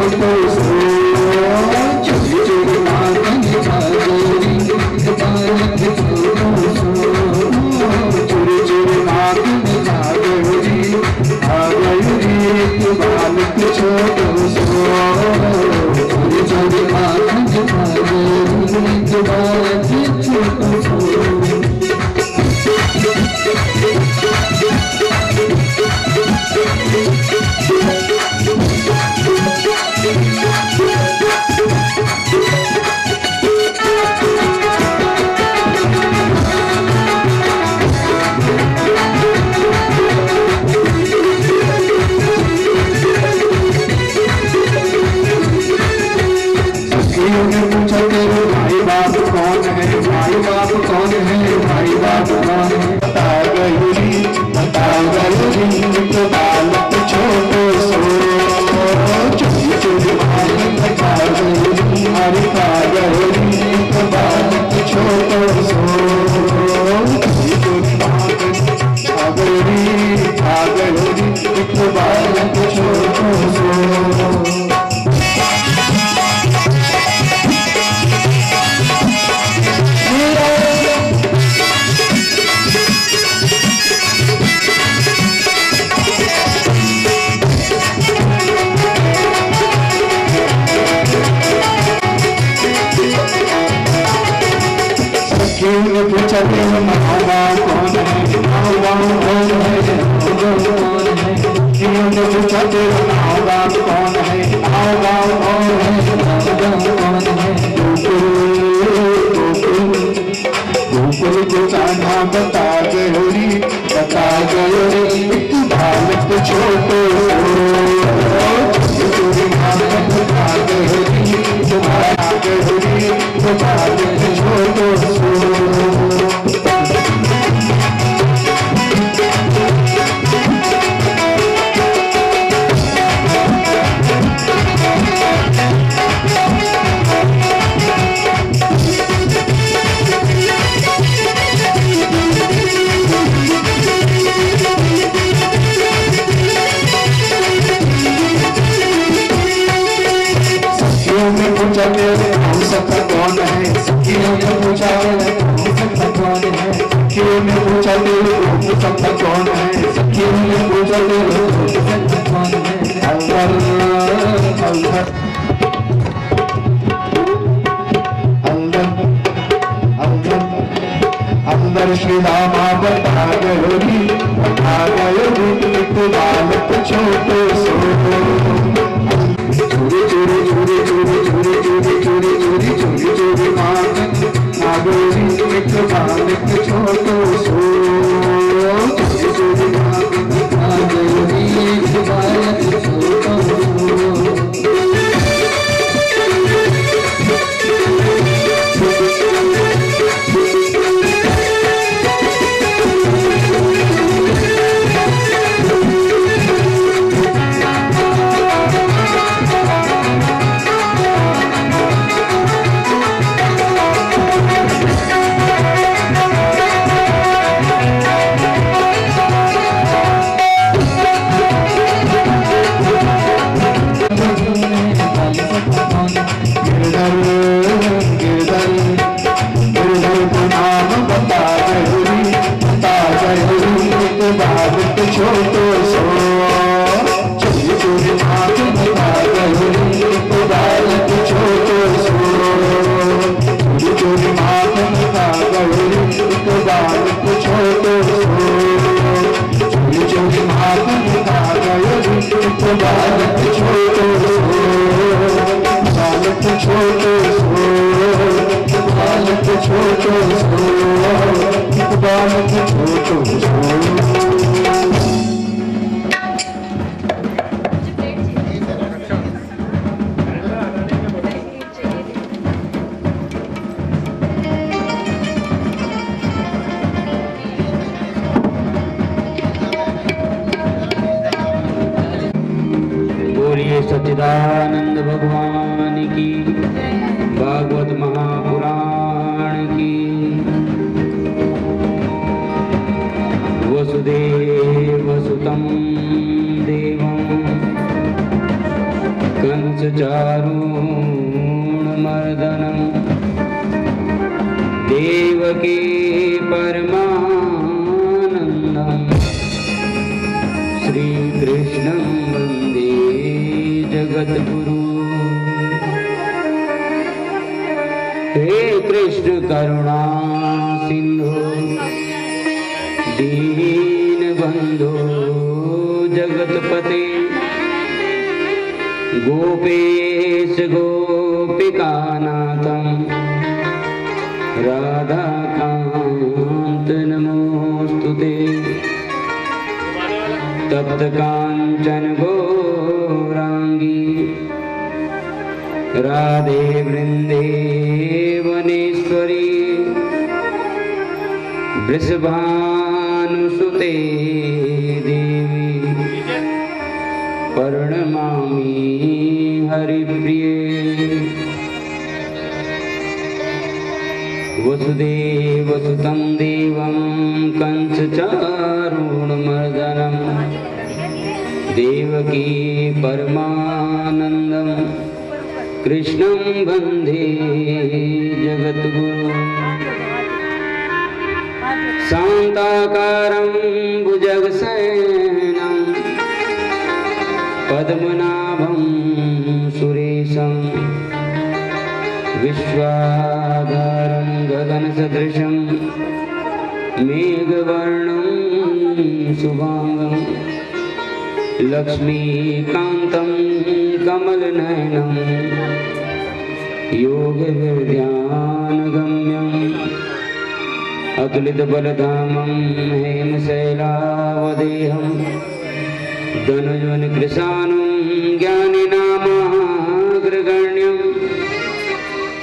छोटो सो चोरी चोरी माखन खा गई बालक छोटो सो चोरी चोरी माखन खा गई बालक छोटो सो चोरी चोरी माखन खा गई बालक छोटो सो भाई बाप कौन है भाई बाप कौन है भाई बाप कौन है बता गई तो बालक छोटो सो चोरी चोरी माखन खा गई हरी खा गई तो बालक छोटो सो चोरी चोरी माखन खा गई तो बालक छोटो सो ने पूछा कि माँ बाप कौन है माँ बाप कौन है ने पूछा कि माँ बाप कौन है माँ बाप कौन है गोकुल को कान्हा बता गयोरी बालक छोटो चोरी माखन खा गयोरी बालक छोटो पूछा हम सबका कौन है सखियों ने पूछा हम सबका कौन है सखियों ने पूछा हम सबका कौन है सखियों ने पूछा हम सबका कौन है अंदर अंदर अंदर अंदर अंदर श्री रामा बता गयोरी बालक छोटो सो चोरी चोरी चोरी चोरी चोरी चोरी चोरी चोरी चोरी चोरी माखन खा गई बालक छोटो सो चोरी चोरी माखन खा गई बालक छोटो छोटो सो चोरी चोरी माखन खा गई बालक छोटो सो चोरी चोरी माखन खा गई बालक छोटो सो चोरी चोरी माखन खा गई बालक छोटो सो बालक छोटो सो बालक छोटो सो बालक छोटो सो सच्चिदानंद भगवान की भागवत महापुराण की वसुदेव चारूणमर्दनं देवकी परमानन्दं श्रीकृष्णं वन्दे जगद्गुरु। हे कृष्ण करुणा सिंधु दीनबंधो जगतपते गोपेश गोपिकानाथं राधाकान्त नमोस्तुते। तप्त कांचन गौरांगी राधे वृंदे वनेश्वरी वृषभानुसुते देवी प्रणमामि हरिप्रिये। वसुदेवसुतं देवं कंसचारूणमर्दनं देवकी परमानन्दं कृष्णं वन्दे जगद्गुरुं। शान्ताकारं भुजगशयनं पद्मनाभं सुरेशं विश्वाधारं गगनसदृशं मेघवर्णं शुभांगं लक्ष्मीकान्तं कमलनयनं योगविद्यानगम्यं अतुलितबलधामं हेमशैलावदेहं धनुजवनकृशानुं ज्ञानिनामाग्रगण्यं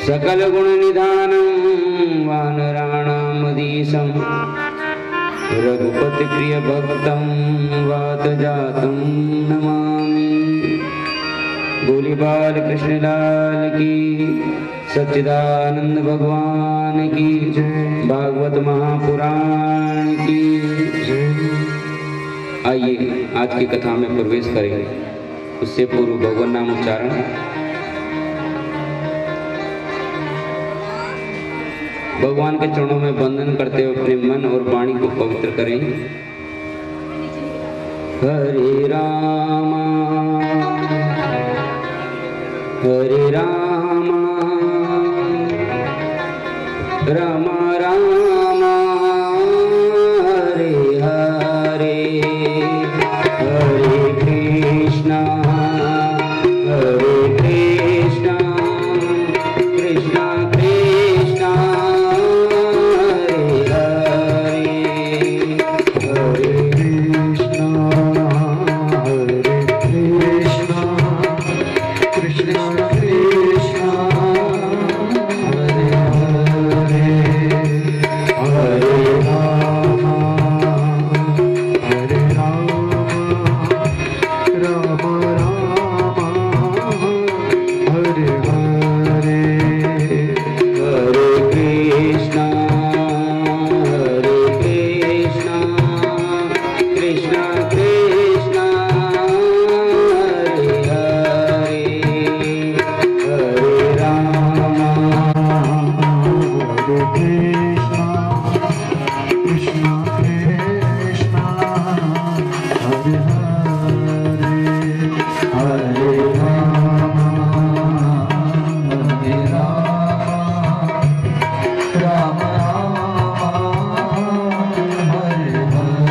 सकलगुणनिधानं वानराणामधीशं रघुपतिप्रियभक्तं वातजातं नमामि। बोली बाल कृष्ण लाल की, सच्चिदानंद भगवान की, भागवत महापुराण की। आइए आज की कथा में प्रवेश करें। उससे पूर्व भगवान नाम उच्चारण। भगवान के चरणों में वंदन करते हुए अपने मन और वाणी को पवित्र करें। हरे रामा हरे रामा रामा रामा हरे हरे हरे कृष्णा कृष्णा कृष्णा हरे हरे हरे कृष्णा कृष्णा कृष्णा हरे हरे हरे राम राम राम हरे हरे हरे कृष्णा कृष्णा कृष्णा हरे हरे हरे राम हरे कृष्णा कृष्णा कृष्णा हरे हरे हरे राम राम हरे हरे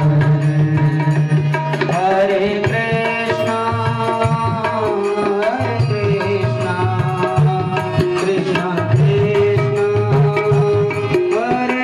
हरे कृष्णा कृष्णा कृष्णा हरे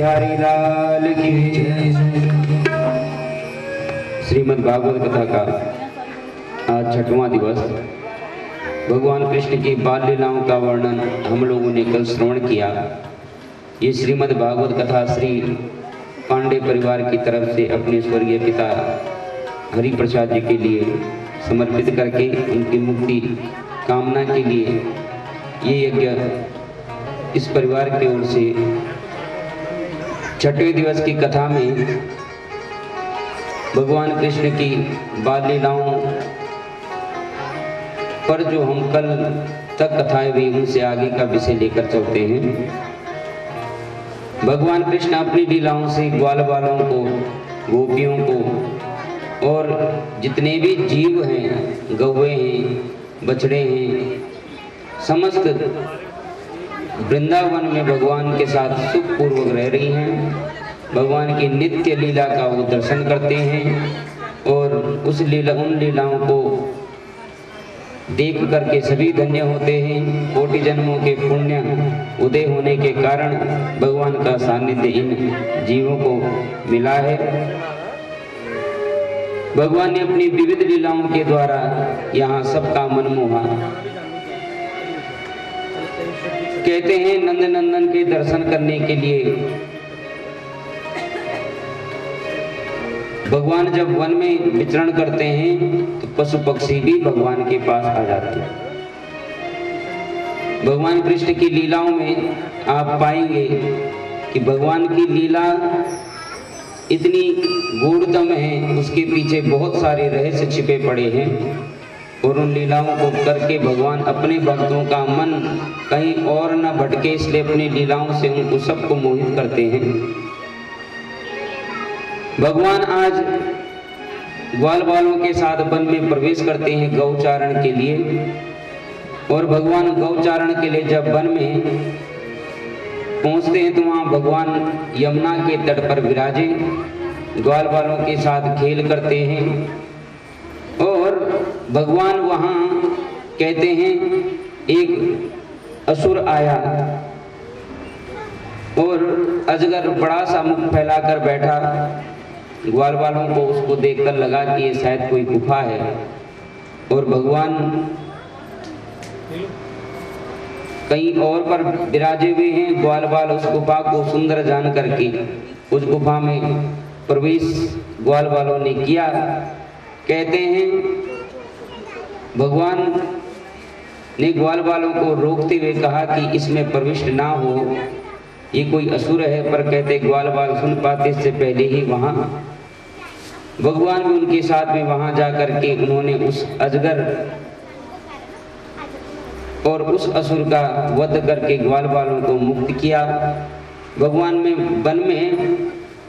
बिहारी लाल की जय। श्रीमद् भागवत कथा का आज 6वां दिवस। भगवान कृष्ण की बाल लीलाओं का वर्णन हम लोगों ने कल श्रवण किया। ये श्रीमद् भागवत कथा श्री पांडे परिवार की तरफ से अपने स्वर्गीय पिता हरि प्रसाद जी के लिए समर्पित करके उनकी मुक्ति कामना के लिए ये यज्ञ इस परिवार की ओर से 6वें दिवस की कथा में भगवान कृष्ण की बाल लीलाओं पर जो हम कल तक कथाएं हुई उनसे आगे का विषय लेकर चलते हैं। भगवान कृष्ण अपनी लीलाओं से ग्वाल बालों को, गोपियों को और जितने भी जीव हैं, गौवे हैं, बछड़े हैं, समस्त वृंदावन में भगवान के साथ सुखपूर्वक रह रही हैं। भगवान की नित्य लीला का वो दर्शन करते हैं और उन लीलाओं को देख करके सभी धन्य होते हैं। कोटि जन्मों के पुण्य उदय होने के कारण भगवान का सानिध्य इन जीवों को मिला है। भगवान ने अपनी विविध लीलाओं के द्वारा यहाँ सबका मन मोहा। कहते हैं नंद नंदन के दर्शन करने के लिए भगवान जब वन में विचरण करते हैं तो पशु पक्षी भी भगवान के पास आ जाते हैं। भगवान कृष्ण की लीलाओं में आप पाएंगे कि भगवान की लीला इतनी गूढ़तम है, उसके पीछे बहुत सारे रहस्य छिपे पड़े हैं और उन लीलाओं को करके भगवान अपने भक्तों का मन कहीं और न भटके, इसलिए अपनी लीलाओं से उनको सबको मोहित करते हैं। भगवान आज ग्वाल बालों के साथ वन में प्रवेश करते हैं गौचारण के लिए। और भगवान गौचारण के लिए जब वन में पहुंचते हैं तो वहाँ भगवान यमुना के तट पर विराजे ग्वाल बालों के साथ खेल करते हैं। और भगवान वहाँ कहते हैं एक असुर आया और अजगर बड़ा सा मुख फैलाकर बैठा। ग्वाल वालों को उसको देखकर लगा कि ये शायद कोई गुफा है और भगवान कहीं और पर विराजे हुए हैं। ग्वाल बाल उस गुफा को सुंदर जान करके उस गुफा में प्रवेश ग्वाल वालों ने किया। कहते हैं भगवान ने ग्वाल वालों को रोकते हुए कहा कि इसमें प्रविष्ट ना हो, ये कोई असुर है। पर कहते ग्वाल बाल सुन पाते इससे पहले ही वहाँ भगवान भी उनके साथ में वहाँ जाकर के उन्होंने उस अजगर और उस असुर का वध करके ग्वाल बालों को मुक्त किया। भगवान में वन में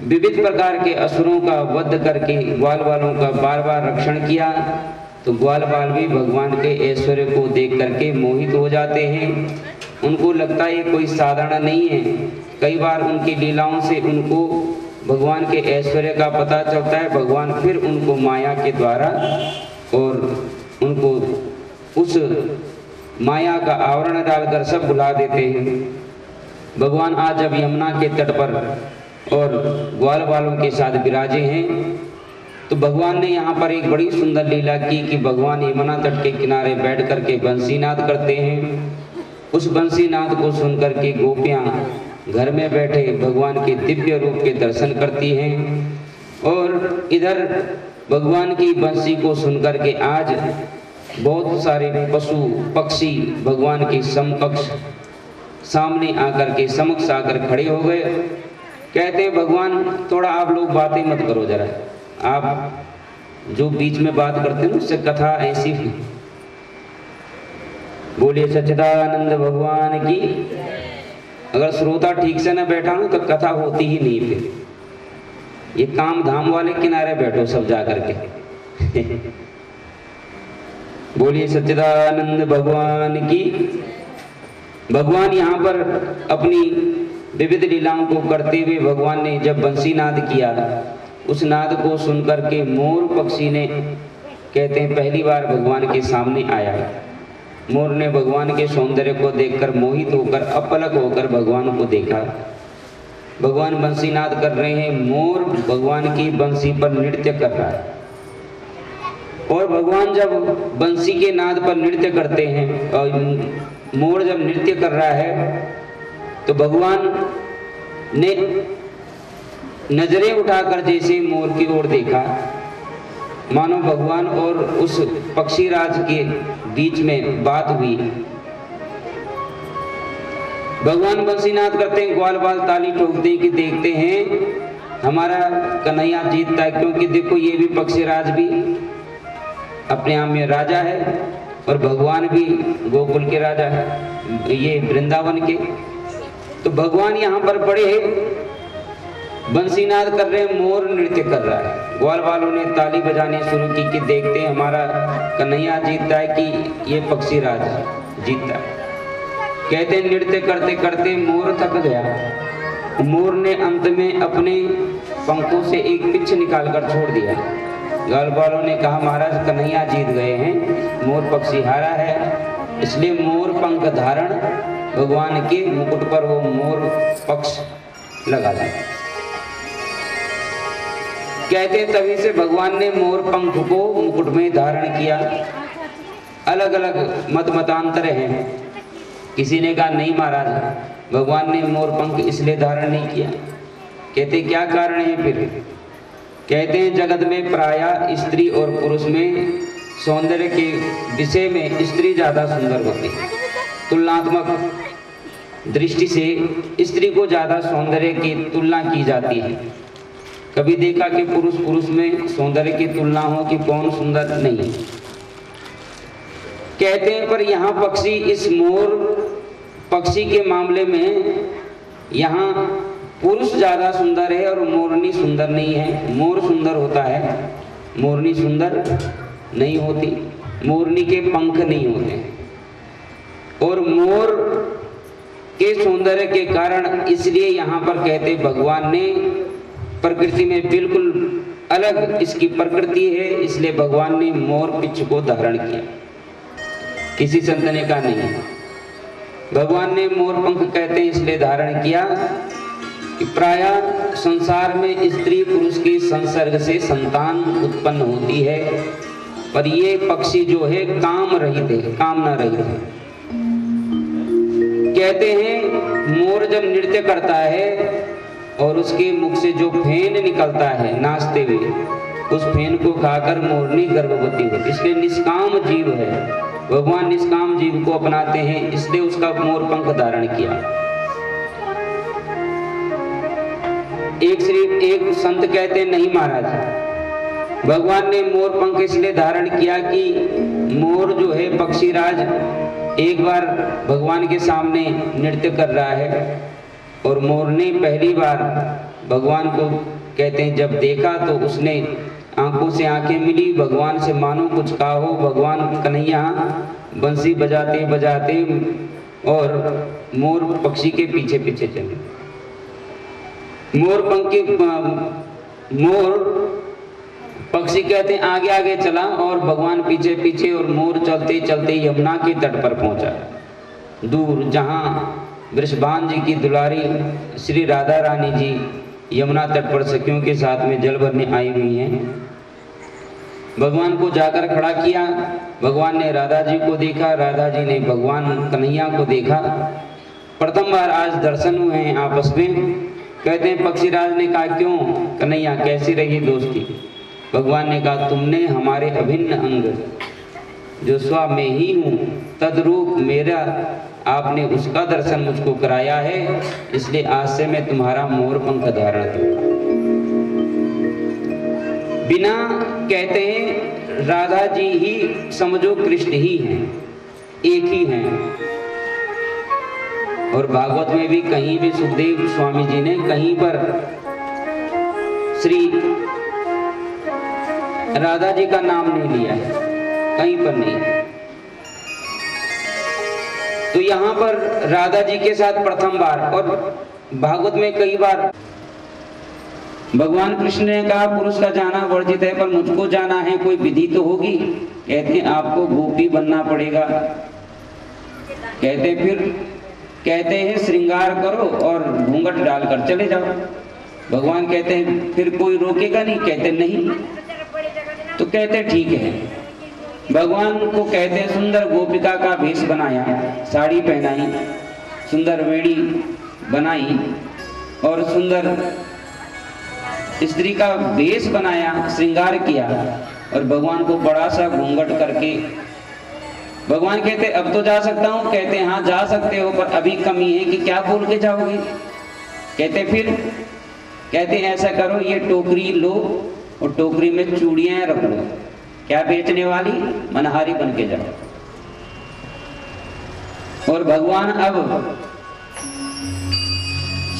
विविध प्रकार के असुरों का वध करके ग्वाल बालों का बार बार रक्षण किया। तो ग्वाल बाल भी भगवान के ऐश्वर्य को देख करके मोहित हो जाते हैं। उनको लगता है कोई साधारण नहीं है। कई बार उनकी लीलाओं से उनको भगवान के ऐश्वर्य का पता चलता है। भगवान फिर उनको माया के द्वारा और उनको उस माया का आवरण डालकर सब भुला देते हैं। भगवान आज जब यमुना के तट पर और ग्वाल बालों के साथ विराजे हैं तो भगवान ने यहाँ पर एक बड़ी सुंदर लीला की कि भगवान यमुना तट के किनारे बैठ करके बंसीनाद करते हैं। उस बंसीनाद को सुनकर के गोपियाँ घर में बैठे भगवान के दिव्य रूप के दर्शन करती हैं। और इधर भगवान की बंसी को सुनकर के आज बहुत सारे पशु पक्षी भगवान के समकक्ष सामने आकर के समक्ष आकर खड़े हो गए। कहते हैं भगवान थोड़ा आप लोग बातें मत करो, जरा आप जो बीच में बात करते हैं उससे कथा ऐसी ही। बोलिए सच्चिदानंद भगवान की। अगर श्रोता ठीक से न बैठा हो तो कथा होती ही नहीं। फिर ये काम धाम वाले किनारे बैठो सब जा करके। बोलिए सच्चिदानंद भगवान की। भगवान यहाँ पर अपनी विविध लीलाओं को करते हुए भगवान ने जब बंसी नाद किया, उस नाद को सुनकर के मोर पक्षी ने कहते हैं पहली बार भगवान के सामने आया। मोर ने भगवान के सौंदर्य को देखकर मोहित होकर अपलक होकर भगवान को देखा। भगवान बंसीनाद कर रहे हैं, मोर भगवान की बंसी पर नृत्य कर रहा है। और भगवान जब बंसी के नाद पर नृत्य करते हैं और मोर जब नृत्य कर रहा है तो भगवान ने नजरें उठाकर जैसे मोर की ओर देखा, मानो भगवान और उस पक्षीराज के बीच में बात हुई। भगवान बंसीनाद करते हैं, ग्वाल बाल ताली ठोकते हैं कि देखते हैं हमारा कन्हैया जीतता है, क्योंकि देखो ये भी पक्षीराज भी अपने आप में राजा है और भगवान भी गोकुल के राजा है, ये वृंदावन के। तो भगवान यहाँ पर बड़े बंसीनाद कर रहे हैं, मोर नृत्य कर रहा है। ग्वाल वालों ने ताली बजानी शुरू की कि देखते हैं हमारा कन्हैया जीतता है कि ये पक्षीराज जीतता है। कहते हैं नृत्य करते करते मोर थक गया। मोर ने अंत में अपने पंखों से एक पिच निकालकर छोड़ दिया। ग्वाल वालों ने कहा महाराज कन्हैया जीत गए हैं, मोर पक्षी हारा है, इसलिए मोर पंख धारण भगवान के मुकुट पर वो मोर पक्ष लगा दिया। कहते हैं तभी से भगवान ने मोर पंख को मुकुट में धारण किया। अलग अलग मत मतांतर हैं। किसी ने कहा नहीं महाराज भगवान ने मोर पंख इसलिए धारण नहीं किया। कहते क्या कारण है फिर? कहते हैं जगत में प्रायः स्त्री और पुरुष में सौंदर्य के विषय में स्त्री ज्यादा सुंदर होती है। तुलनात्मक दृष्टि से स्त्री को ज्यादा सौंदर्य की तुलना की जाती है। कभी देखा कि पुरुष में सौंदर्य की तुलना हो कि कौन सुंदर? नहीं। कहते हैं पर यहाँ पक्षी, इस मोर पक्षी के मामले में यहाँ पुरुष ज्यादा सुंदर है और मोरनी सुंदर नहीं है। मोर सुंदर होता है, मोरनी सुंदर नहीं होती। मोरनी के पंख नहीं होते और मोर के सौंदर्य के कारण इसलिए यहाँ पर कहते भगवान ने प्रकृति में बिल्कुल अलग इसकी प्रकृति है, इसलिए भगवान ने मोर पिच को धारण किया। किसी संत ने कहा नहीं, भगवान ने मोर पंख कहते हैं इसलिए धारण किया कि प्रायः संसार में स्त्री पुरुष के संसर्ग से संतान उत्पन्न होती है, पर ये पक्षी जो है काम रहित है, कामना रहित है। कहते हैं मोर जब नृत्य करता है और उसके मुख से जो फेन निकलता है नाचते हुए, उस फेन को खाकर मोरनी गर्भवती होती, इसलिए निष्काम जीव है। भगवान निष्काम जीव को अपनाते हैं, इसलिए उसका मोर पंख धारण किया। एक संत कहते हैं नहीं महाराज, भगवान ने मोर पंख इसलिए धारण किया कि मोर जो है पक्षीराज एक बार भगवान के सामने नृत्य कर रहा है और मोर ने पहली बार भगवान को कहते हैं जब देखा तो उसने आंखों से आंखें मिली, भगवान से मानो कुछ कहा हो। भगवान कन्हैया बंसी बजाते बजाते और मोर पक्षी के पीछे पीछे चले। मोर पक्षी कहते हैं आगे आगे चला और भगवान पीछे पीछे, और मोर चलते चलते यमुना के तट पर पहुंचा, दूर जहां वृषभान जी की दुलारी श्री राधा रानी जी यमुना तट पर सखियों के साथ में जल भरने आई हुई हैं। भगवान को जाकर खड़ा किया। भगवान ने राधा जी को देखा, राधा जी ने भगवान कन्हैया को देखा। प्रथम बार आज दर्शन हुए हैं आपस में। कहते हैं पक्षीराज ने कहा क्यों कन्हैया कैसी रही दोस्ती? भगवान ने कहा तुमने हमारे अभिन्न अंग जो स्व में ही हूँ तद्रूप मेरा आपने उसका दर्शन मुझको कराया है, इसलिए आज से मैं तुम्हारा मोर पंख धारण करूं। बिना कहते हैं राधा जी ही समझो कृष्ण ही हैं, एक ही हैं। और भागवत में भी कहीं भी सुखदेव स्वामी जी ने कहीं पर श्री राधा जी का नाम नहीं लिया है, कहीं पर नहीं। तो यहाँ पर राधा जी के साथ प्रथम बार, और भागवत में कई बार भगवान कृष्ण ने कहा पुरुष का जाना वर्जित है, पर मुझको जाना है, कोई विधि तो होगी। कहते हैं आपको गोपी बनना पड़ेगा। कहते फिर कहते हैं श्रृंगार करो और घूंघट डालकर चले जाओ। भगवान कहते हैं फिर कोई रोकेगा नहीं? कहते नहीं। तो कहते ठीक है। भगवान को कहते हैं सुंदर गोपिका का भेष बनाया, साड़ी पहनाई, सुंदर वेणी बनाई और सुंदर स्त्री का भेष बनाया, श्रृंगार किया और भगवान को बड़ा सा घूंघट करके भगवान कहते अब तो जा सकता हूँ? कहते हाँ जा सकते हो, पर अभी कमी है कि क्या बोल के जाओगे? कहते फिर? कहते ऐसा करो, ये टोकरी लो और टोकरी में चूड़ियां रख लो। क्या बेचने वाली? मनहारी बन के जाओ। और भगवान अब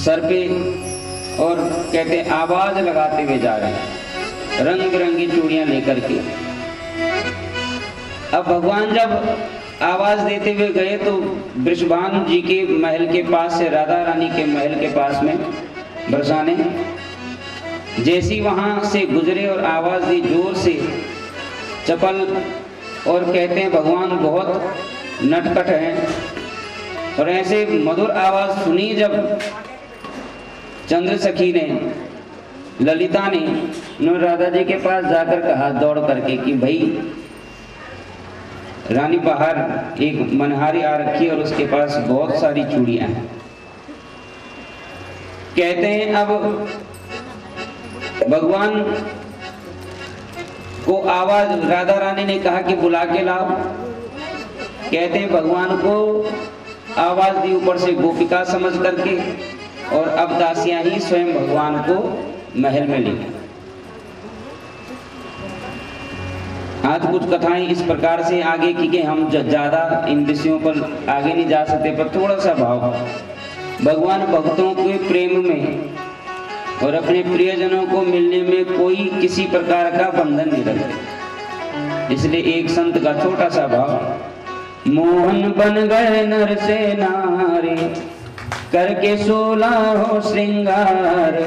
सर पे और कहते आवाज लगाते हुए जा रहे हैं, रंग बिरंगी चूड़ियां लेकर के। अब भगवान जब आवाज देते हुए गए तो वृषभानु जी के महल के पास से राधा रानी के महल के पास में बरसाने जैसी वहां से गुजरे और आवाज दी जोर से, चपल, और कहते हैं भगवान बहुत नटखट हैं। और ऐसे मधुर आवाज सुनी जब चंद्र सखी ने, ललिता ने राधा जी के पास जाकर कहा दौड़ करके कि भाई रानी बाहर एक मनहारी आ रखी है और उसके पास बहुत सारी चूड़ियां हैं। कहते हैं अब भगवान को आवाज राधा रानी ने कहा कि बुला के लाओ। कहते हैं भगवान को आवाज दी ऊपर से गोपिका समझ करके, और अब दासियां ही स्वयं भगवान को महल में ले गई। आज कुछ कथाएं इस प्रकार से आगे की कि हम ज्यादा इन विषयों पर आगे नहीं जा सकते, पर थोड़ा सा भाव। भगवान भक्तों के प्रेम में और अपने प्रियजनों को मिलने में कोई किसी प्रकार का बंधन नहीं रखते। इसलिए एक संत का छोटा सा भाव, मोहन बन गए नर से नारी, करके 16 श्रृंगार,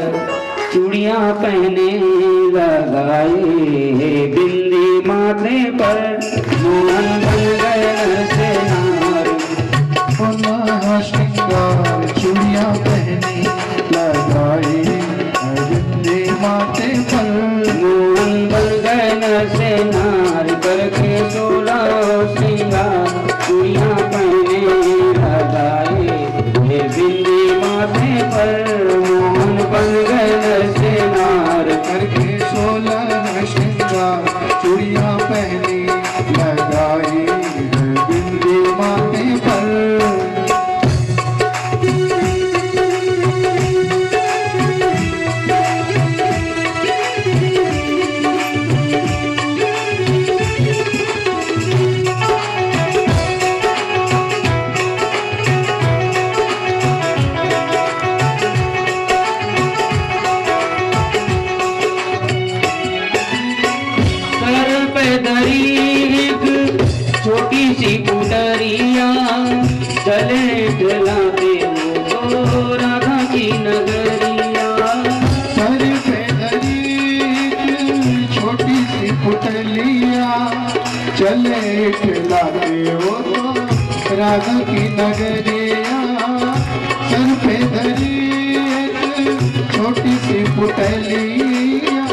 चूड़ियां पहने लगाए बिंदी माथे पर। मोहन बन गए नर से नारी, 16 श्रृंगार, चूड़ियां पहने लगाए बिंदी माथे पर। मोहन बन गए नर से नारी, करके 16 श्रृंगार, चूड़ियां पहने लगाए बिंदी माथे पर। मोहन बन गए नर से नार, करके 16 श्रृंगार, चूड़ियां पहने लगाई बिंदी माथे पर। छोटी सी पुटरिया चले चलाते हो राधा की नगरिया। सर पे धरी छोटी सी पुटलिया, चले खिलाते हो राधा की नगरिया। सर पे धरी छोटी सी पुटलिया,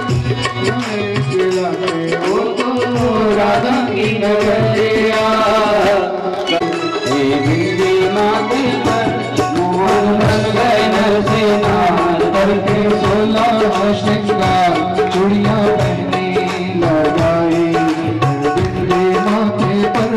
चले खिलाते हो राधा की नगरिया। मोहन बन गए नर से नार, करके 16 श्रृंगार, चूड़ियां पहने लगाई बिंदी माथे पर।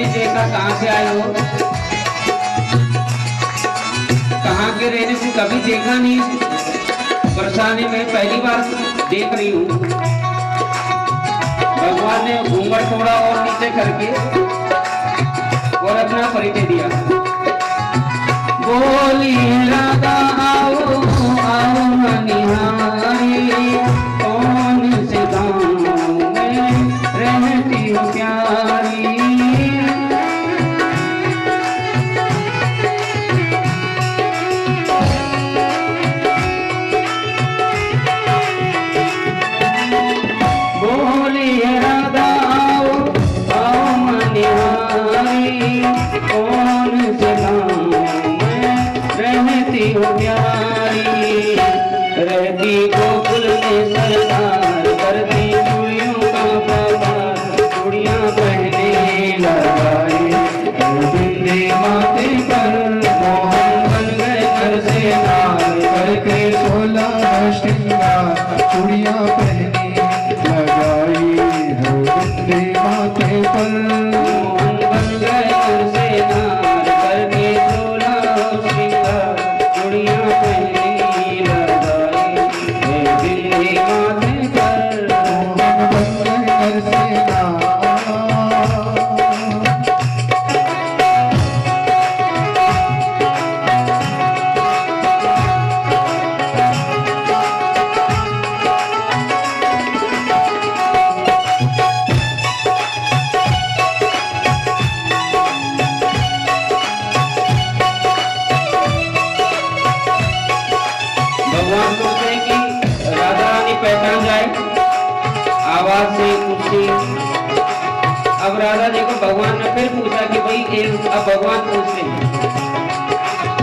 नहीं देखा, कहाँ से आए हो, कहाँ के रहने से कभी देखा नहीं, परेशानी में पहली बार देख रही हूँ। भगवान ने घूंघट थोड़ा और नीचे करके और अपना परिचय दिया। बोली राधा आओ आओ मनिहारी, कौन से गाँव में रहती हो प्यारी। बोली राधा आओ आओ मनिहारी, कौन से गाँव रहती हो प्यारी। रहती गोकुल में सरदार, करती चूड़ियों का व्यापार, चूड़ियां पहने लगाई बिंदे माथे पर। मोहन बन गए घर से नार, करके 16 श्रृंगार, चूड़ियां पहनी लगाई है बिंदे माथे पर। मोहन बन गए घर से नार, करके 16 श्रृंगार, चूड़ियां पहनी लगाई है बिंदे माथे पर। मोहन बन गए घर से नार। भगवान सोचते हैं कि राधा रानी पहचान जाए आवाज से, कुछ से। अब राधा जी को भगवान ने फिर पूछा कि भाई एक, अब भगवान पूछते हैं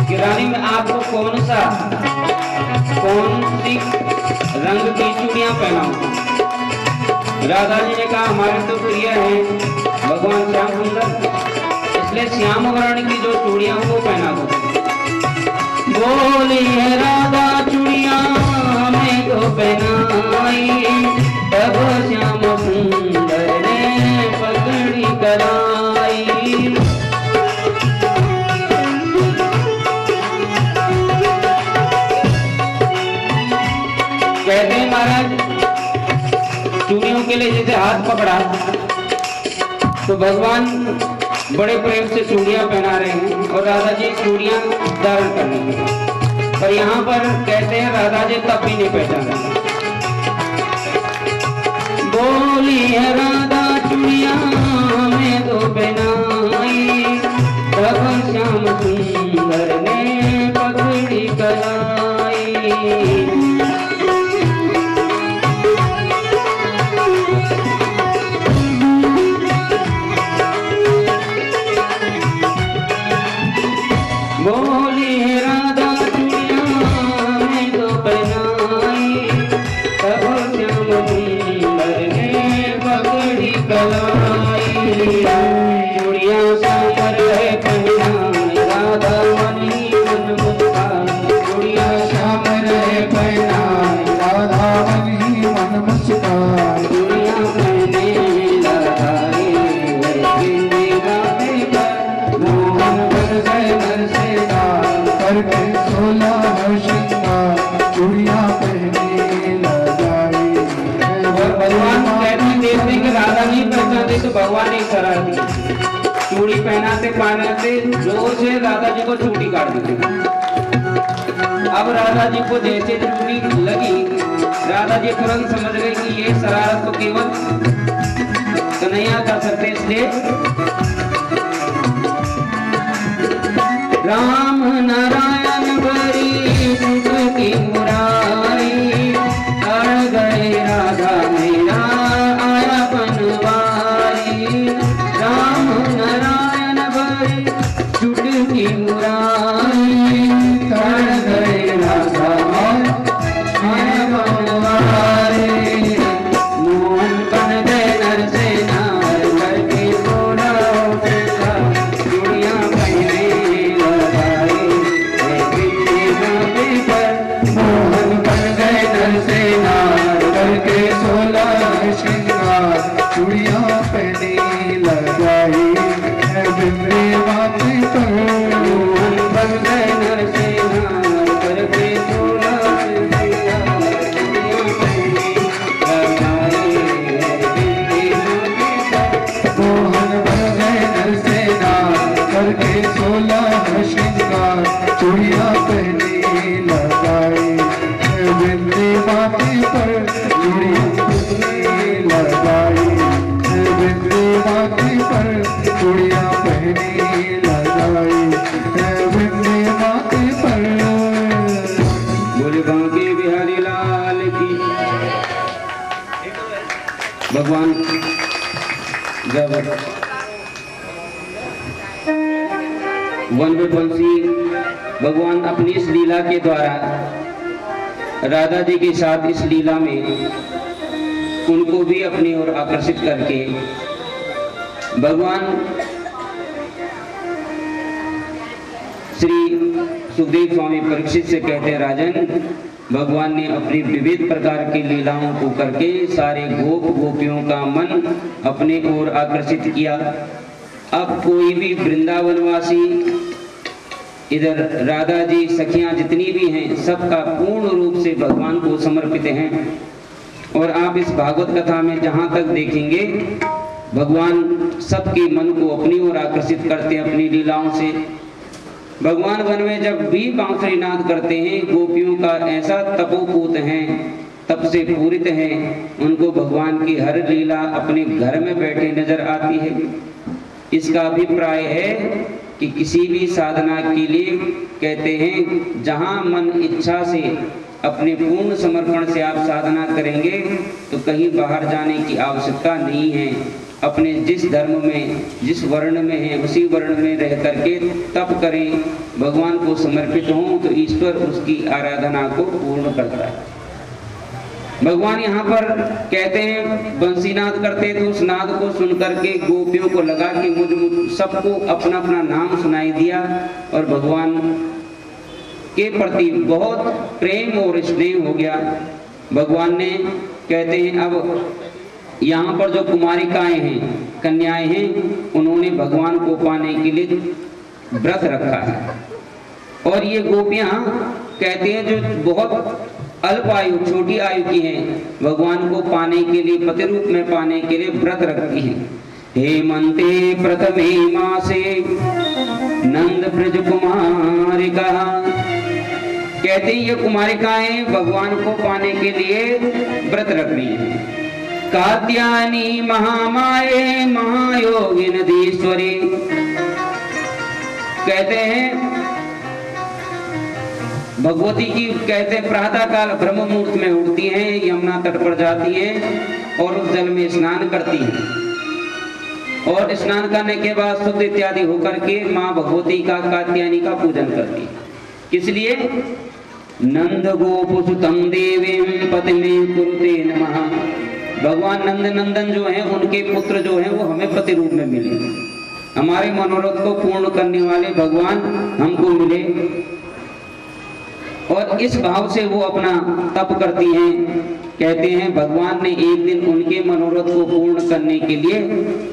कि रानी में आपको कौन सी रंग की चूड़ियां पहनाऊं। राधा जी ने कहा हमारे तो प्रिय है भगवान श्याम सुंदर, इसलिए श्याम वर्ण की जो चूड़ियां वो पहना दो। बोली है राधा चूड़ियां हमें तो पहनाई, तब श्याम सुंदर ने पगड़ी कराई। कहते हैं महाराज चूड़ियों के लिए जैसे हाथ पकड़ा तो भगवान बड़े प्रेम से चूड़ियां पहना रहे हैं और राधा जी चूड़ियां धारण कर रहे हैं, पर यहाँ पर कहते हैं राधा जी तब भी नहीं पहचाना। बोली है राधा चूड़ियां हमें तो पहनाई, तब श्याम सुंदर ने पगड़ी कराई। बोली राधा चूड़ियां हमें तो पहनाई, तब श्याम सुंदर ने पगड़ी कराई। चूड़ियां सांवर है पहनाई, राधा मनी मन मुस्कान। चूड़ियां श्याम रहे पहनाई, राधा मनी मन मुस्कान। चूड़ियां पहने लगाई बिंदी माथे पर। मोहन बन गए घर से नार, करके 16 श्रृंगार, चूड़ियां पहनी लगाई है और भगवान कहते देखते कि राधा नहीं पहचानते तो भगवान ने करा दी, चूड़ी पहनाते पहनाते जोर से राधा जी को चूड़ी काट देते। अब राधा जी को जैसे चूड़ी लगी, राधा जी तुरंत समझ गई कि ये शरारत तो केवल कन्हैया कर सकते, इसलिए राम नारायण बड़ी सुख की मुरारी, अड़ गए राधा मेरा आया बनवारी। राम नारायण बड़ी सुख की मुरारी, अड़ गए राधा आया बनवारी। मोहन बन गए नर से नार, करके 16 श्रृंगार, चूड़ियां पहने लगाई है बिंदी माथे पर। मोहन बन गए नर से नार, करके 16 श्रृंगार, चूड़ियां पहनी लगाई है माथे पर चूड़ियां पहनी लगाई, बिंदी माथे पर चूड़ियां पहनी लगाई, बिंदी माथे पर। बोले बांके बिहारी लाल की। भगवान जब वन में बंसी भगवान अपनी इस लीला के द्वारा राधा जी के साथ इस लीला में उनको भी अपनी ओर आकर्षित करके भगवान श्री सुखदेव स्वामी परीक्षित से कहते हैं, राजन भगवान ने अपनी विविध प्रकार की लीलाओं को करके सारे गोप गोपियों का मन अपने ओर आकर्षित किया। अब कोई भी वृंदावनवासी, इधर राधा जी सखियां जितनी भी हैं, सबका पूर्ण रूप से भगवान को समर्पित हैं। और आप इस भागवत कथा में जहां तक देखेंगे भगवान सबके मन को अपनी ओर आकर्षित करते हैं अपनी लीलाओं से। भगवान वन में जब भी बांसुरी नाद करते हैं, गोपियों का ऐसा तपोपूत हैं, तप से पूरित हैं, उनको भगवान की हर लीला अपने घर में बैठे नजर आती है। इसका अभिप्राय है कि किसी भी साधना के लिए कहते हैं, जहां मन इच्छा से अपने पूर्ण समर्पण से आप साधना करेंगे तो कहीं बाहर जाने की आवश्यकता नहीं है। अपने जिस धर्म में, जिस वर्ण में है, उसी वर्ण में रह करके तप करें, भगवान को समर्पित हों, तो ईश्वर उसकी आराधना को पूर्ण करता है। भगवान यहाँ पर कहते हैं बंसी नाद करते, तो उस नाद को सुन करके गोपियों को लगा कि मुझ सबको अपना अपना नाम सुनाई दिया और भगवान के प्रति बहुत प्रेम और स्नेह हो गया। भगवान ने कहते हैं अब यहाँ पर जो कुमारिकाएं हैं, कन्याएं हैं, उन्होंने भगवान को पाने के लिए व्रत रखा है। और ये गोपियां कहते हैं जो बहुत अल्प आयु, छोटी आयु की हैं, भगवान को पाने के लिए, पति रूप में पाने के लिए व्रत रखती हैं। हेमंते प्रथमे मासे नंद ब्रज कुमारिका, कहते हैं ये कुमारिकाएं भगवान को पाने के लिए व्रत रख रही हैं। कात्यायनी महामाये महायोगी नदीश्वरी, कहते हैं भगवती की, कहते हैं प्रातः काल ब्रह्म मुहूर्त में उठती हैं, यमुना तट पर जाती हैं और उस जल में स्नान करती हैं और स्नान करने के बाद शुद्ध इत्यादि होकर के माँ भगवती का, कात्यायनी का पूजन करती है। किस लिए? नंद गोपुसुतम देवीं पतिमें कुरुते नमः, भगवान नंद नंदन जो हैं, उनके पुत्र जो हैं वो हमें पति रूप में मिले, हमारे मनोरथ को पूर्ण करने वाले भगवान हमको मिले। और इस भाव से वो अपना तप करती हैं। कहते हैं भगवान ने एक दिन उनके मनोरथ को पूर्ण करने के लिए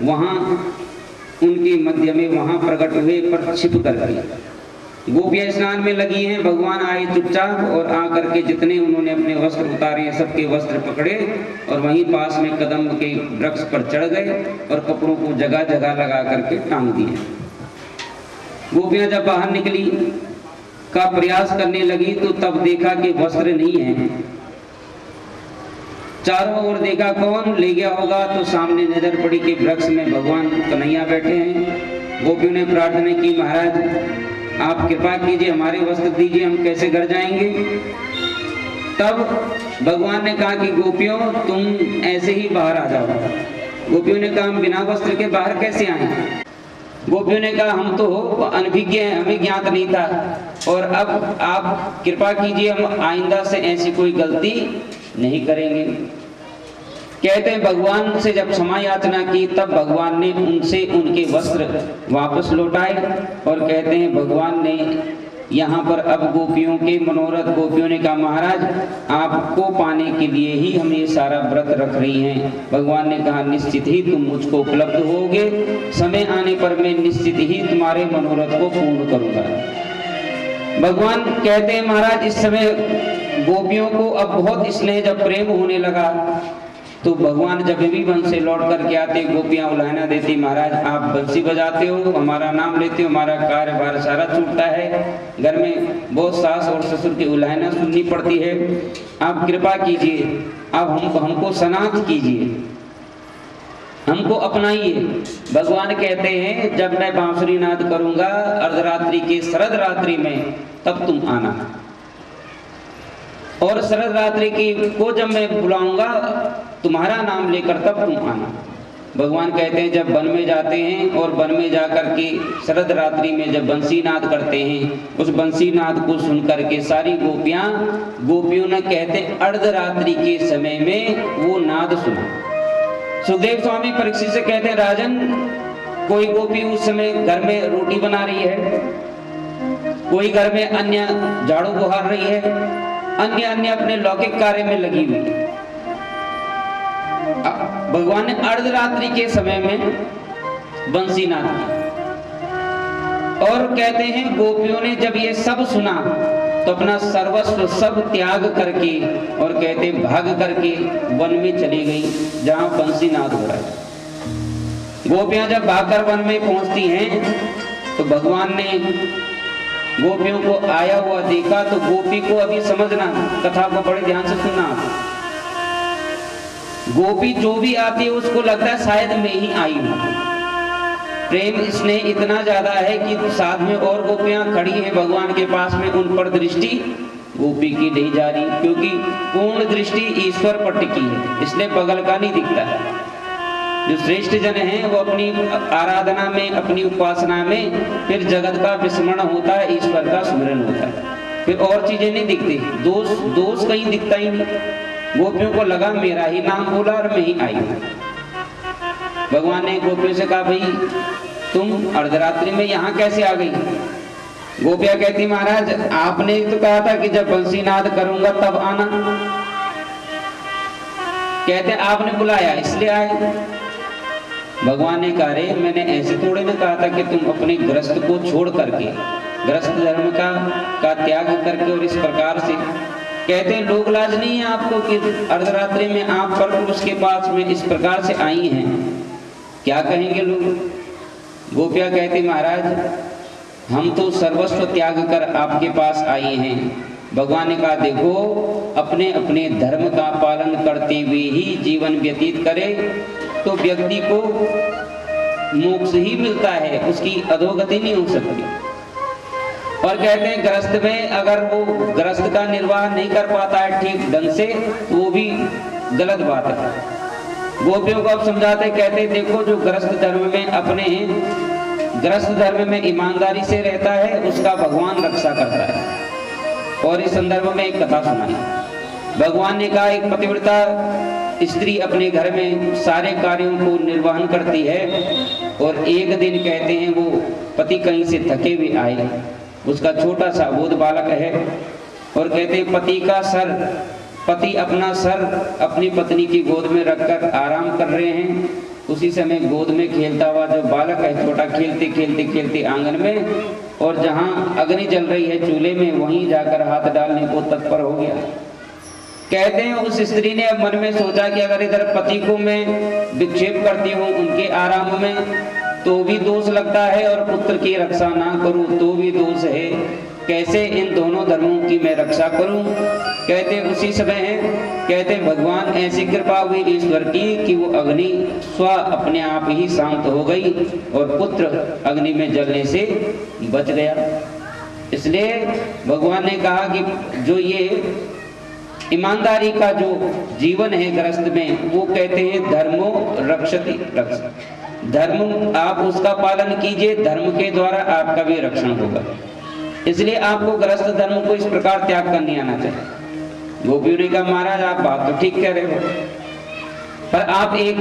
वहां उनके मध्य में वहां प्रकट हुए, पर छिप कर गए। गोपियां स्नान में लगी हैं, भगवान आए चुपचाप और आकर के जितने उन्होंने अपने वस्त्र उतारे, सबके वस्त्र पकड़े और वहीं पास में कदम के वृक्ष पर चढ़ गए और कपड़ों को जगह जगह लगा करके टांग दिए। गोपियां जब बाहर निकली का प्रयास करने लगी तो तब देखा कि वस्त्र नहीं है। चारों ओर देखा कौन ले गया होगा, तो सामने नजर पड़ी कि वृक्ष में भगवान कन्हैया बैठे हैं। गोपियों ने प्रार्थना की, महाराज आप कृपा कीजिए, हमारे वस्त्र दीजिए, हम कैसे घर जाएंगे। तब भगवान ने कहा कि गोपियों तुम ऐसे ही बाहर आ जाओ। गोपियों ने कहा हम बिना वस्त्र के बाहर कैसे आए। गोपियों ने कहा हम तो अनभिज्ञ हैं, हमें ज्ञात नहीं था, और अब आप कृपा कीजिए, हम आइंदा से ऐसी कोई गलती नहीं करेंगे। कहते हैं भगवान से जब क्षमा याचना की तब भगवान ने उनसे उनके वस्त्र वापस लौटाए और कहते हैं भगवान ने यहाँ पर अब गोपियों के मनोरथ, गोपियों ने कहा महाराज आपको पाने के लिए ही हम ये सारा व्रत रख रही हैं। भगवान ने कहा निश्चित ही तुम मुझको उपलब्ध होगे, समय आने पर मैं निश्चित ही तुम्हारे मनोरथ को पूर्ण करूंगा। भगवान कहते हैं महाराज इस समय गोपियों को अब बहुत स्नेह जब प्रेम होने लगा तो भगवान जब भी वन से लौट करके आते, गोपियां उलाहना देती, महाराज आप बंसी बजाते हो, हमारा नाम लेते हो, हमारा कार्यभार सारा छूटता है, घर में बहुत सास और ससुर की उलाहना सुननी पड़ती है, आप कृपा कीजिए, आप हमको सनाथ कीजिए, हमको अपनाइए। भगवान कहते हैं जब मैं बांसुरी नाद करूंगा अर्धरात्रि के शरद रात्रि में, तब तुम आना, और शरद रात्रि की को जब मैं बुलाऊंगा तुम्हारा नाम लेकर, तब तुम आना। भगवान कहते हैं जब वन में जाते हैं और वन में जाकर के शरद रात्रि में जब बंसी नाद करते हैं, उस बंसी नाद को सुन करके सारी गोपियों ने कहते अर्धरात्रि के समय में वो नाद सुना। सुखदेव स्वामी परीक्षित से कहते हैं राजन, कोई गोपी उस समय घर में रोटी बना रही है, कोई घर में अन्य झाड़ू बुहार रही है, अन्य अपने लौकिक कार्य में लगी हुई। भगवान ने अर्धरात्रि के समय में बंसी नाद की, और कहते हैं गोपियों ने जब ये सब सुना तो अपना सर्वस्व सब त्याग करके और कहते भाग करके वन में चली गई जहां बंसी नाद हो रहा है। गोपियां जब भागकर वन में पहुंचती हैं तो भगवान ने गोपियों को आया हुआ देखा, तो गोपी को अभी समझना, कथा को बड़े ध्यान से सुनना। गोपी जो भी आती है उसको लगता है शायद मैं ही आई हूं। प्रेम स्नेह इतना ज्यादा है कि साथ में और गोपियां खड़ी हैं भगवान के पास में, उन पर दृष्टि गोपी की नहीं जा रही, क्योंकि पूर्ण दृष्टि ईश्वर पर टिकी है, इसलिए बगल का नहीं दिखता है। जो श्रेष्ठ जन हैं वो अपनी आराधना में, अपनी उपासना में फिर जगत का विस्मरण होता है, ईश्वर का स्मरण होता है, फिर और चीजें नहीं दिखती, दोष कहीं दिखता ही नहीं। गोपियों को लगा मेरा ही नाम बोला और मैं ही आई हूं। भगवान ने गोपियों से कहा भाई तुम अर्धरात्रि में यहाँ कैसे आ गई? गोपियां कहती महाराज आपने तो कहा था कि जब बंसी नाद करूंगा तब आना, कहते आपने बुलाया इसलिए आए। भगवान ने कहा रे मैंने ऐसे थोड़े ना कहा था कि तुम अपने गृहस्थ को छोड़ करके, गृहस्थ धर्म का त्याग करके और इस प्रकार से, कहते हैं लोग लाज नहीं है आपको कि अर्धरात्रि में आप पर उसके पास में इस प्रकार से आई हैं, क्या कहेंगे लोग? गोपियां कहती महाराज हम तो सर्वस्व त्याग कर आपके पास आई हैं। भगवान ने कहा देखो अपने अपने धर्म का पालन करते हुए ही जीवन व्यतीत करे तो व्यक्ति को मोक्ष ही मिलता है, उसकी अधोगति नहीं हो सकती। और कहते हैं गृहस्थ में अगर वो गृहस्थ का निर्वाह नहीं कर पाता है ठीक ढंग से तो वो भी गलत बात है। गोपियों को अब समझाते कहते देखो जो गृहस्थ धर्म में अपने गृहस्थ धर्म में ईमानदारी से रहता है उसका भगवान रक्षा करता है। और इस संदर्भ में एक कथा सुनाई। भगवान ने कहा एक पतिव्रता स्त्री अपने घर में सारे कार्यों को निर्वहन करती है और एक दिन कहते हैं वो पति कहीं से थके हुए आए, उसका छोटा सा बोध बालक है और कहते हैं पति अपना सर अपनी पत्नी की गोद में रखकर आराम कर रहे हैं। उसी समय गोद में खेलता हुआ जो बालक है छोटा खेलते आंगन में और जहां अग्नि जल रही है चूल्हे में वहीं जाकर हाथ डालने को तत्पर हो गया। कहते हैं उस स्त्री ने अब मन में सोचा कि अगर इधर पति को मैं विक्षेप करती हूँ उनके आराम में तो भी दोष लगता है और पुत्र की रक्षा ना करूं तो भी दोष है, कैसे इन दोनों धर्मों की मैं रक्षा करूं? कहते उसी समय है कहते भगवान ऐसी कृपा हुई ईश्वर की कि वो अग्नि स्व अपने आप ही शांत हो गई और पुत्र अग्नि में जलने से बच गया। इसलिए भगवान ने कहा कि जो ये ईमानदारी का जो जीवन है गृहस्थ में वो कहते हैं धर्मो रक्षति रक्षति, धर्म आप उसका पालन कीजिए, धर्म के द्वारा आपका भी रक्षण होगा। इसलिए आपको गृहस्थ धर्म को इस प्रकार त्याग कर नहीं आना चाहिए। गोपियों ने कहा महाराज आप बात तो ठीक कह रहे हो पर आप एक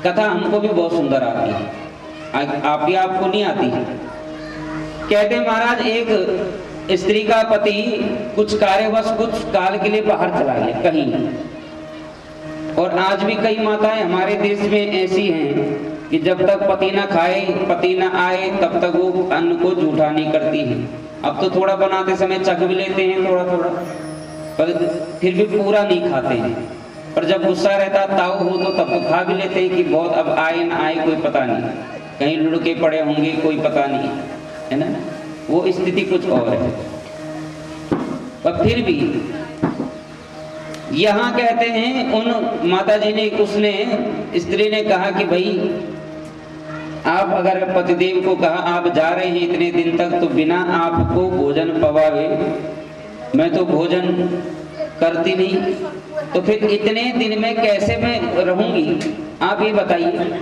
कथा हमको भी बहुत सुंदर आती है, आपको नहीं आती है। कहते महाराज एक स्त्री का पति कुछ कार्यवश कुछ काल के लिए बाहर चला गया कहीं, और आज भी कई माताएं हमारे देश में ऐसी हैं कि जब तक पति ना खाए पति ना आए तब तक वो अन्न को जूठा नहीं करती हैं। अब तो थोड़ा बनाते समय चख भी लेते हैं थोड़ा थोड़ा पर फिर भी पूरा नहीं खाते हैं। पर जब गुस्सा रहता ताऊ हो तो तब तो खा भी लेते हैं कि बहुत, अब आए ना आए कोई पता नहीं, कहीं लुढ़के पड़े होंगे कोई पता नहीं, है ना। वो स्थिति कुछ और है। पर फिर भी यहाँ कहते हैं उन माता जी ने, उसने स्त्री ने कहा कि भाई आप अगर पतिदेव को कहा आप जा रहे हैं इतने दिन तक तो बिना आपको भोजन पवावे मैं तो भोजन करती नहीं, तो फिर इतने दिन में कैसे मैं रहूंगी, आप ये बताइए।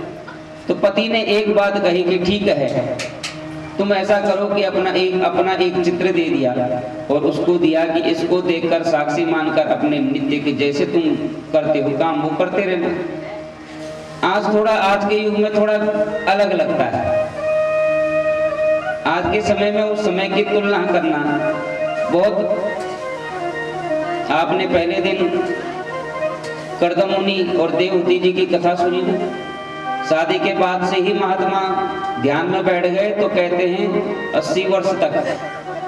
तो पति ने एक बात कही कि ठीक है, तुम ऐसा करो कि अपना एक चित्र दे दिया और उसको दिया कि इसको देखकर साक्षी मानकर अपने नित्य के जैसे तुम करते हो काम वो करते रहना। आज के युग में थोड़ा अलग लगता है। आज के समय में उस समय की तुलना करना बहुत, आपने पहले दिन कर्दमुनि और देवहूति जी की कथा सुनी ना, शादी के बाद से ही महात्मा ध्यान में बैठ गए तो कहते हैं 80 वर्ष तक,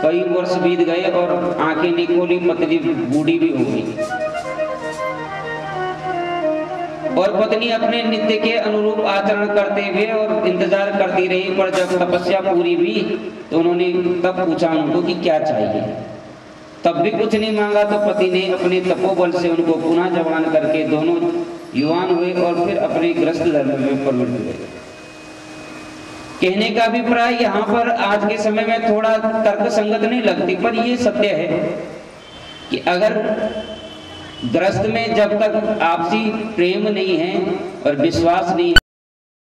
कई वर्ष बीत गए और आंखें नहीं खोली, पत्नी बूढ़ी भी हो गई और पत्नी अपने नित्य के अनुरूप आचरण करते हुए और इंतजार करती रही। पर जब तपस्या पूरी हुई तो उन्होंने तब पूछा उनको कि क्या चाहिए, तब भी कुछ नहीं मांगा तो पति ने अपने तपोबल से उनको पुनः जवान करके दोनों युवान हुए और फिर अपने गृहस्थ धर्म में प्रवृत्त हुए। कहने का अभिप्राय यहाँ पर आज के समय में थोड़ा तर्क संगत नहीं लगती, पर ये सत्य है कि अगर गृहस्थ में जब तक आपसी प्रेम नहीं है और विश्वास नहीं है